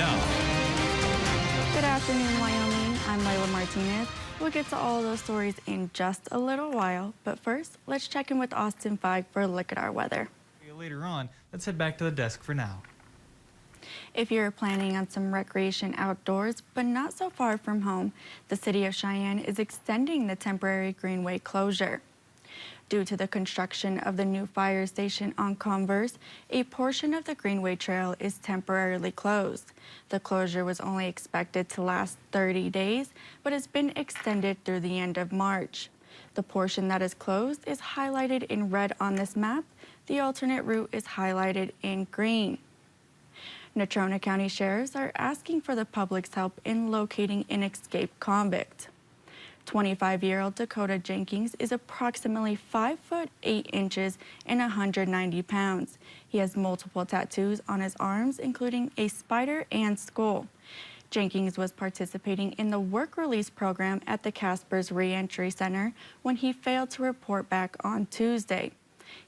now. Good afternoon, Wyoming. I'm Layla Martinez. We'll get to all of those stories in just a little while, but first, let's check in with Austin Feig for a look at our weather. Later on, let's head back to the desk for now. If you're planning on some recreation outdoors, but not so far from home, the city of Cheyenne is extending the temporary greenway closure. Due to the construction of the new fire station on Converse, a portion of the Greenway Trail is temporarily closed. The closure was only expected to last 30 days, but has been extended through the end of March. The portion that is closed is highlighted in red on this map. The alternate route is highlighted in green. Natrona County sheriffs are asking for the public's help in locating an escaped convict. 25-year-old Dakota Jenkins is approximately 5 foot 8 inches and 190 pounds. He has multiple tattoos on his arms, including a spider and skull. Jenkins was participating in the work release program at the Caspers Reentry Center when he failed to report back on Tuesday.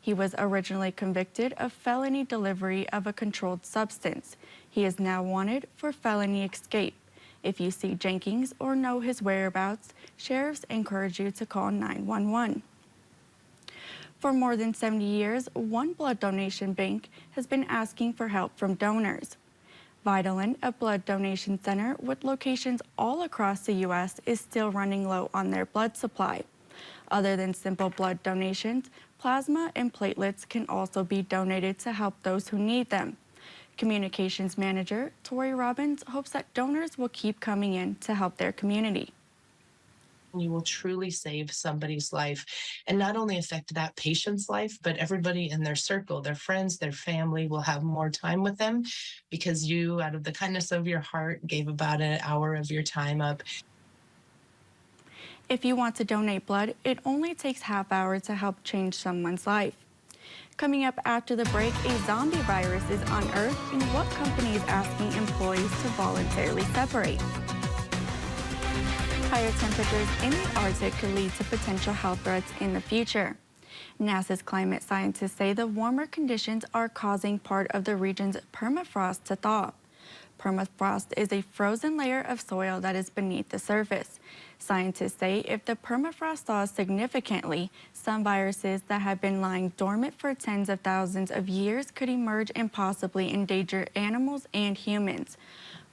He was originally convicted of felony delivery of a controlled substance. He is now wanted for felony escape. If you see Jenkins or know his whereabouts, sheriffs encourage you to call 911. For more than 70 years, one blood donation bank has been asking for help from donors. Vitalant, a blood donation center with locations all across the U.S., is still running low on their blood supply. Other than simple blood donations, plasma and platelets can also be donated to help those who need them. Communications manager Tori Robbins hopes that donors will keep coming in to help their community. You will truly save somebody's life and not only affect that patient's life, but everybody in their circle, their friends, their family will have more time with them because you, out of the kindness of your heart, gave about an hour of your time up. If you want to donate blood, it only takes half hour to help change someone's life. Coming up after the break, a zombie virus is unearthed and what company is asking employees to voluntarily separate. Higher temperatures in the Arctic could lead to potential health threats in the future. NASA's climate scientists say the warmer conditions are causing part of the region's permafrost to thaw. Permafrost is a frozen layer of soil that is beneath the surface. Scientists say if the permafrost thaws significantly, some viruses that have been lying dormant for tens of thousands of years could emerge and possibly endanger animals and humans.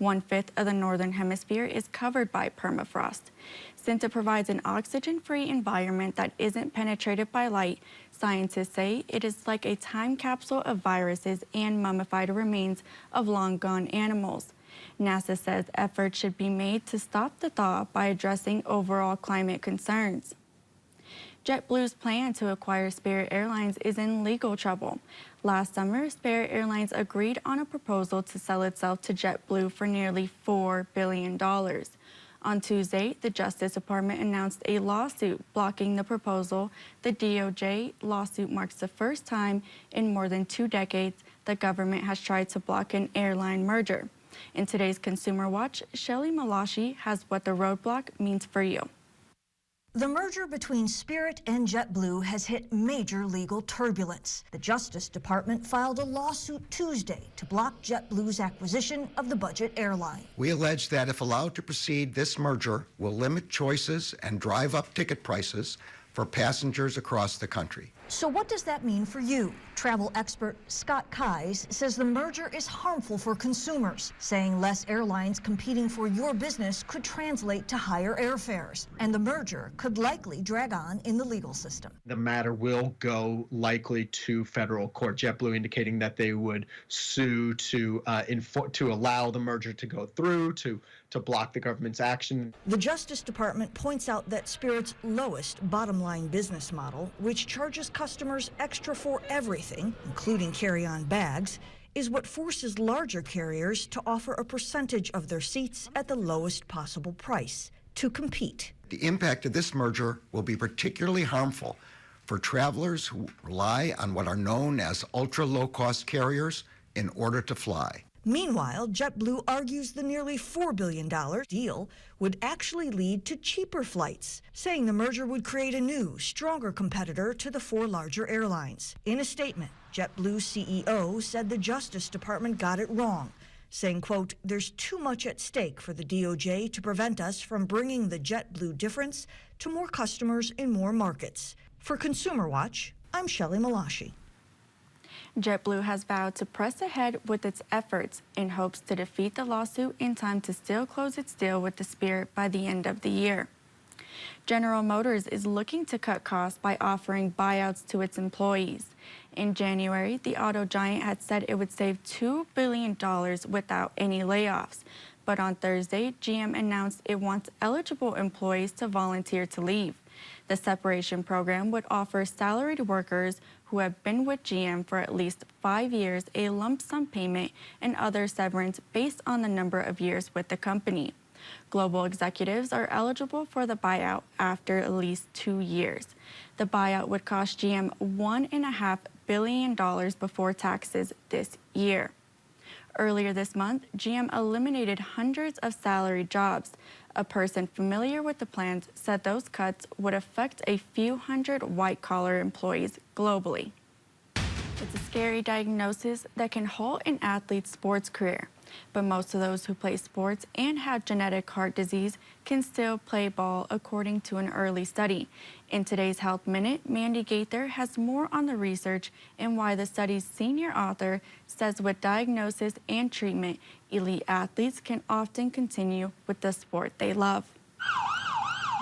1/5 of the northern hemisphere is covered by permafrost. Since it provides an oxygen-free environment that isn't penetrated by light, scientists say it is like a time capsule of viruses and mummified remains of long-gone animals. NASA says efforts should be made to stop the thaw by addressing overall climate concerns. JetBlue's plan to acquire Spirit Airlines is in legal trouble. Last summer, Spirit Airlines agreed on a proposal to sell itself to JetBlue for nearly $4 billion. On Tuesday, the Justice Department announced a lawsuit blocking the proposal. The DOJ lawsuit marks the first time in more than 2 decades the government has tried to block an airline merger. In today's Consumer Watch, Shelley Malashi has what the roadblock means for you. The merger between Spirit and JetBlue has hit major legal turbulence. The Justice Department filed a lawsuit Tuesday to block JetBlue's acquisition of the budget airline. We allege that if allowed to proceed, this merger will limit choices and drive up ticket prices for passengers across the country. So what does that mean for you? Travel expert Scott Keyes says the merger is harmful for consumers, saying less airlines competing for your business could translate to higher airfares, and the merger could likely drag on in the legal system. The matter will go likely to federal court. JetBlue indicating that they would sue to allow the merger to go through, to block the government's action. The Justice Department points out that Spirit's lowest bottom line business model, which charges customers extra for everything, including carry-on bags, is what forces larger carriers to offer a percentage of their seats at the lowest possible price to compete. The impact of this merger will be particularly harmful for travelers who rely on what are known as ultra-low-cost carriers in order to fly. Meanwhile, JetBlue argues the nearly $4 billion deal would actually lead to cheaper flights, saying the merger would create a new, stronger competitor to the 4 larger airlines. In a statement, JetBlue's CEO said the Justice Department got it wrong, saying, quote, "There's too much at stake for the DOJ to prevent us from bringing the JetBlue difference to more customers in more markets." For Consumer Watch, I'm Shelley Malashi. JetBlue has vowed to press ahead with its efforts in hopes to defeat the lawsuit in time to still close its deal with the Spirit by the end of the year. General Motors is looking to cut costs by offering buyouts to its employees. In January, the auto giant had said it would save $2 billion without any layoffs. But on Thursday, GM announced it wants eligible employees to volunteer to leave. The separation program would offer salaried workers who have been with GM for at least 5 years a lump sum payment and other severance based on the number of years with the company. Global executives are eligible for the buyout after at least 2 years. The buyout would cost GM $1.5 billion before taxes this year. Earlier this month, GM eliminated hundreds of salaried jobs. A person familiar with the plans said those cuts would affect a few hundred white-collar employees globally. It's a scary diagnosis that can halt an athlete's sports career, but most of those who play sports and have genetic heart disease can still play ball, according to an early study. In today's Health Minute, Mandy Gaither has more on the research and why the study's senior author says with diagnosis and treatment, elite athletes can often continue with the sport they love.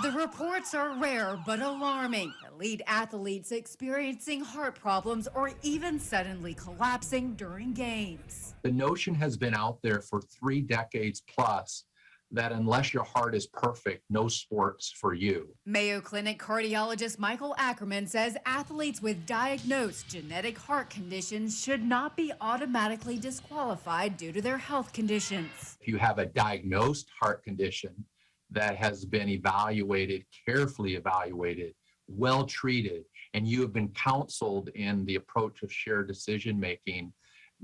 The reports are rare but alarming. Elite athletes experiencing heart problems or even suddenly collapsing during games. The notion has been out there for 3 decades plus that unless your heart is perfect, no sport's for you. Mayo Clinic cardiologist Michael Ackerman says athletes with diagnosed genetic heart conditions should not be automatically disqualified due to their health conditions. If you have a diagnosed heart condition that has been evaluated, carefully evaluated, well treated, and you have been counseled in the approach of shared decision making,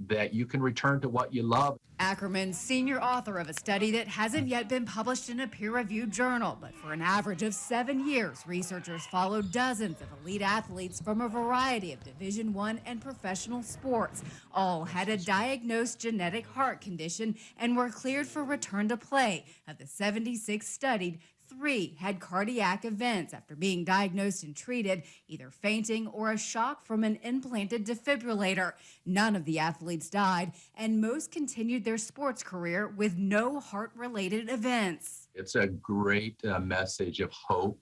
that you can return to what you love. Ackerman's senior author of a study that hasn't yet been published in a peer-reviewed journal, but for an average of 7 years, researchers followed dozens of elite athletes from a variety of Division I and professional sports. All had a diagnosed genetic heart condition and were cleared for return to play. Of the 76 studied, 3 had cardiac events after being diagnosed and treated, either fainting or a shock from an implanted defibrillator. None of the athletes died, and most continued their sports career with no heart-related events. It's a great message of hope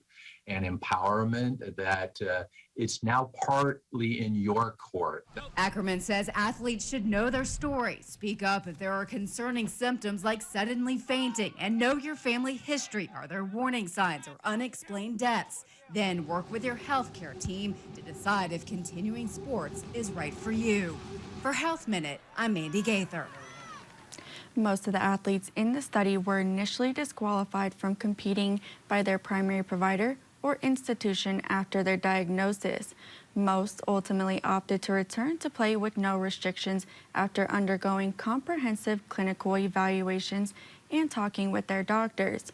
and empowerment that it's now partly in your court. Ackerman says athletes should know their story, speak up if there are concerning symptoms like suddenly fainting, and know your family history. Are there warning signs or unexplained deaths? Then work with your healthcare team to decide if continuing sports is right for you. For Health Minute, I'm Mandy Gaither. Most of the athletes in the study were initially disqualified from competing by their primary provider or institution after their diagnosis. Most ultimately opted to return to play with no restrictions after undergoing comprehensive clinical evaluations and talking with their doctors.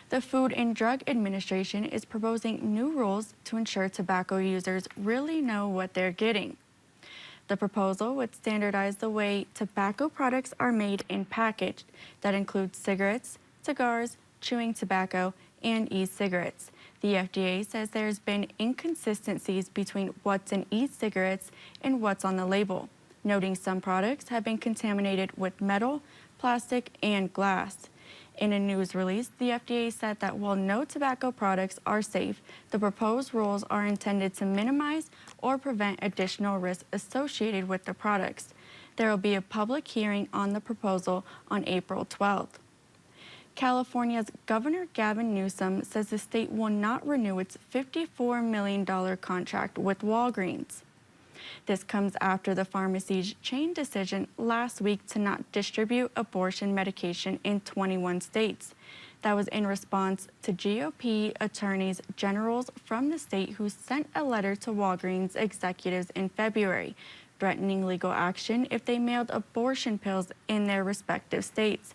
The Food and Drug Administration is proposing new rules to ensure tobacco users really know what they're getting. The proposal would standardize the way tobacco products are made and packaged. That includes cigarettes, cigars, chewing tobacco, and e-cigarettes. The FDA says there's been inconsistencies between what's in e-cigarettes and what's on the label, noting some products have been contaminated with metal, plastic, and glass. In a news release, the FDA said that while no tobacco products are safe, the proposed rules are intended to minimize or prevent additional risks associated with the products. There will be a public hearing on the proposal on April 12th. California's Governor Gavin Newsom says the state will not renew its $54 million contract with Walgreens. This comes after the pharmacy's chain decision last week to not distribute abortion medication in 21 states. That was in response to GOP attorneys generals from the state who sent a letter to Walgreens executives in February, threatening legal action if they mailed abortion pills in their respective states.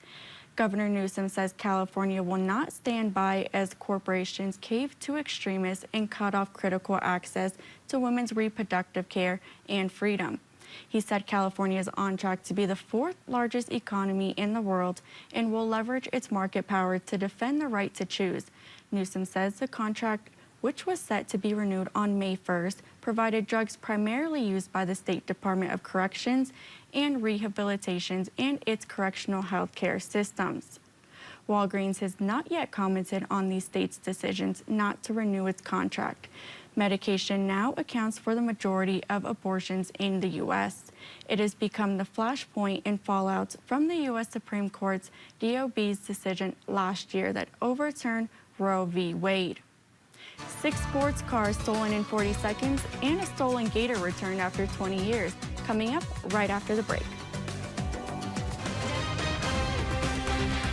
Governor Newsom says California will not stand by as corporations cave to extremists and cut off critical access to women's reproductive care and freedom. He said California is on track to be the 4th largest economy in the world and will leverage its market power to defend the right to choose. Newsom says the contract, which was set to be renewed on May 1st, provided drugs primarily used by the State Department of Corrections and Rehabilitations and its correctional health care systems. Walgreens has not yet commented on the state's decisions not to renew its contract. Medication now accounts for the majority of abortions in the U.S. It has become the flashpoint in fallout from the U.S. Supreme Court's DOB's decision last year that overturned Roe v. Wade. 6 sports cars stolen in 40 seconds and a stolen gator returned after 20 years. Coming up right after the break.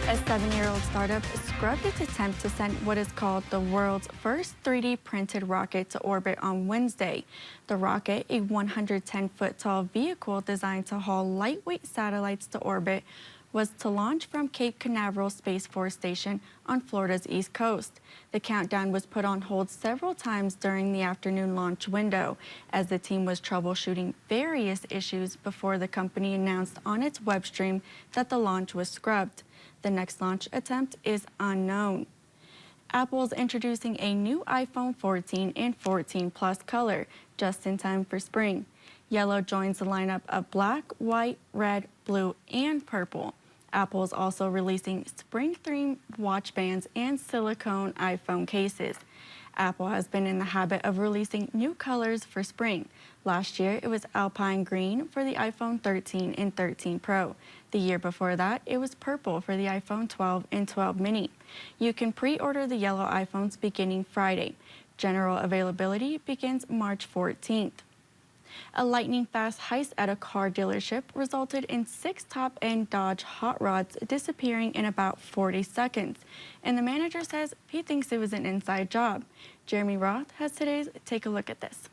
A 7-year-old startup scrubbed its attempt to send what is called the world's first 3D printed rocket to orbit on Wednesday. The rocket, a 110-foot tall vehicle designed to haul lightweight satellites to orbit, was to launch from Cape Canaveral Space Force Station on Florida's East Coast. The countdown was put on hold several times during the afternoon launch window as the team was troubleshooting various issues before the company announced on its web stream that the launch was scrubbed. The next launch attempt is unknown. Apple's introducing a new iPhone 14 and 14 Plus color just in time for spring. Yellow joins the lineup of black, white, red, blue, and purple. Apple's also releasing spring-themed watch bands and silicone iPhone cases. Apple has been in the habit of releasing new colors for spring. Last year, it was Alpine Green for the iPhone 13 and 13 Pro. The year before that, it was purple for the iPhone 12 and 12 Mini. You can pre-order the yellow iPhones beginning Friday. General availability begins March 14th. A lightning-fast heist at a car dealership resulted in 6 top-end Dodge hot rods disappearing in about 40 seconds. And the manager says he thinks it was an inside job. Jeremy Roth has today's Take a Look at This.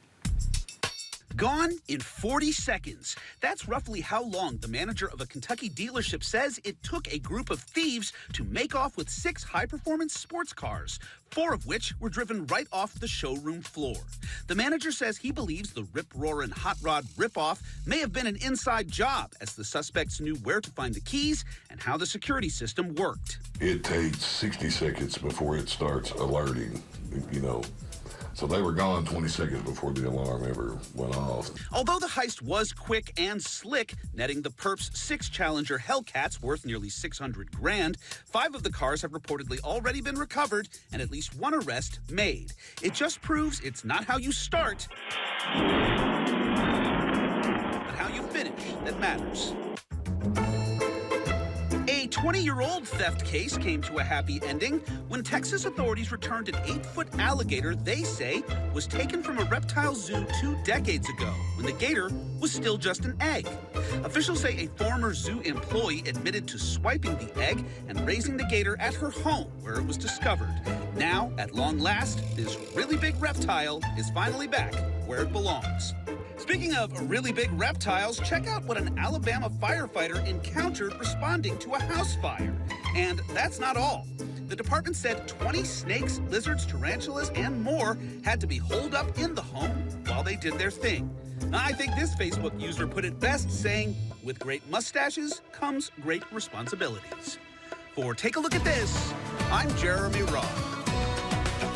Gone in 40 seconds. That's roughly how long the manager of a Kentucky dealership says it took a group of thieves to make off with 6 high-performance sports cars, 4 of which were driven right off the showroom floor. The manager says he believes the rip-roaring hot rod rip-off may have been an inside job, as the suspects knew where to find the keys and how the security system worked. It takes 60 seconds before it starts alerting, So they were gone 20 seconds before the alarm ever went off. Although the heist was quick and slick, netting the perps 6 Challenger Hellcats worth nearly $600,000, 5 of the cars have reportedly already been recovered and at least 1 arrest made. It just proves it's not how you start, but how you finish that matters. A 20-year-old theft case came to a happy ending when Texas authorities returned an 8-foot alligator they say was taken from a reptile zoo 2 decades ago when the gator was still just an egg. Officials say a former zoo employee admitted to swiping the egg and raising the gator at her home where it was discovered. Now, at long last, this really big reptile is finally back where it belongs. Speaking of really big reptiles, check out what an Alabama firefighter encountered responding to a house fire. And that's not all. The department said 20 snakes, lizards, tarantulas, and more had to be holed up in the home while they did their thing. I think this Facebook user put it best, saying, with great mustaches comes great responsibilities. For Take a Look at This, I'm Jeremy Roth.